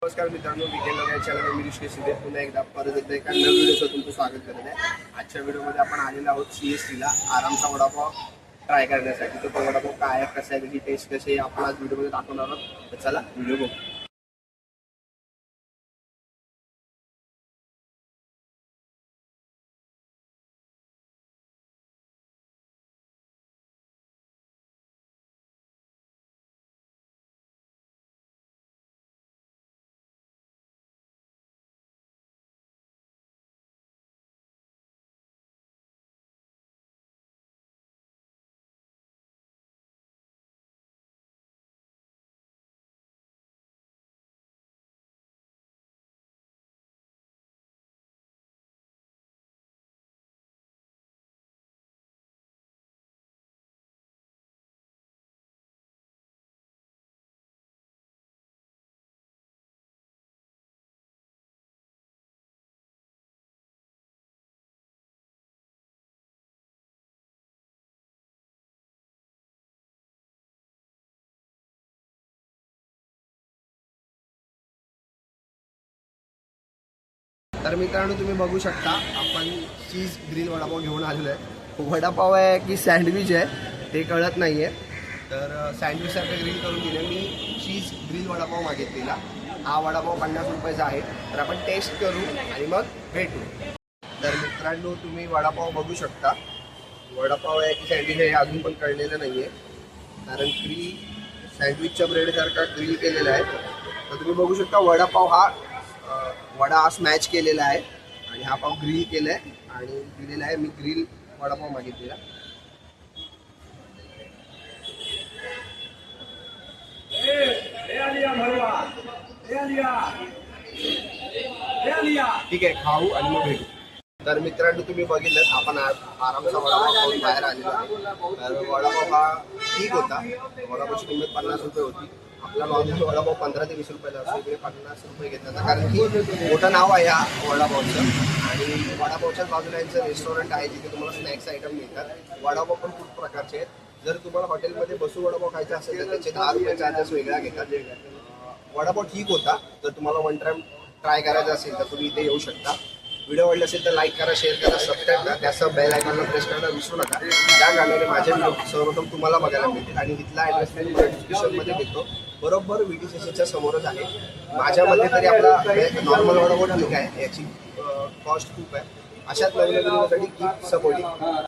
नमस्कार मित्रांनो, वीकेंड या चॅनल मी ऋषिकेश शिंदे पुन्हा एकदा परत एकदा एका नवीन व्हिडिओचं तुमचं स्वागत करत आहे। आजच्या व्हिडिओमध्ये आपण आलेलो आहोत CSTला आरामचा वडापाव ट्राय करण्यासाठी। तो वडापाव काय आहे, कसा आहे, त्याची टेस्ट कशी आहे आपण आज व्हिडिओमध्ये दाखवणार आहोत। तर चला व्हिडिओ बघू। तर मित्रांनो, तुम्ही बघू शकता आपण चीज ग्रिल वडापाव घेऊन आलेलो आहे। वडापाव आहे की सँडविच आहे ते कळत नाही आहे। तर सँडविचसारखं ग्रिल करून दिले। मी चीज ग्रिल वडापाव मागितलेला। हा वडापाव 50 रुपयाचा आहे। तर आपण टेस्ट करू आणि मग भेटू। तर मित्रांनो, तुम्ही वडापाव बघू शकता। वडापाव आहे की सँडविच आहे अजून पण कळलेलं नाही आहे, कारण ग्रिल सँडविचच्या ब्रेडसारखा ग्रिल केलेला आहे। तर तुम्ही बघू शकता वडापाव हा वडा स्मॅच केलेला आहे आणि हा पाव ग्रिल केला आहे आणि दिलेला आहे। मी ग्रिल वडापाव मागितलेला। ठीक आहे, खाऊ आणि मग भेटू। तर मित्रांनो, तुम्ही बघितलं आपण आरामचा वडापाव खाऊन बाहेर आलेलो आहे। तर वडापाव हा ठीक होता। वडापावची किंमत 50 रुपये होती। आपला नॉर्मल वडापाव 15 ते 20 रुपयाला असतो, इकडे 50 रुपये घेतात, कारण की मोठं नाव आहे या वडापावचं। आणि वडापावच्याच बाजूला यांचं रेस्टॉरंट आहे जिथे तुम्हाला स्नॅक्स आयटम मिळतात। वडापाव पण खूप प्रकारचे आहेत। जर तुम्हाला हॉटेलमध्ये बसून वडापाव खायचा असेल तर त्याचे 10 रुपये चार्जेस वेगळा घेतात। वडापाव ठीक होता। जर तुम्हाला वन टाइम ट्राय करायचं असेल तर तुम्ही इथे येऊ शकता। व्हिडिओ आवडला असेल तर लाईक करा, शेअर करा, सबस्क्राईब करा, त्यासह बेल आयकॉनला प्रेस करायला विसरू नका। ज्या गाण्याने माझे व्हिडिओ सर्वप्रथम तुम्हाला बघायला मिळतील। आणि इथला ॲड्रेस मी डिस्क्रिप्शनमध्ये देतो, बरोबर VTCCच्या समोरच आहे। माझ्यामध्ये तरी आपला नॉर्मल वडापाव ठीक आहे, याची कॉस्ट खूप आहे। अशाच नवीन व्हिडिओसाठी कीप सपोर्टिंग।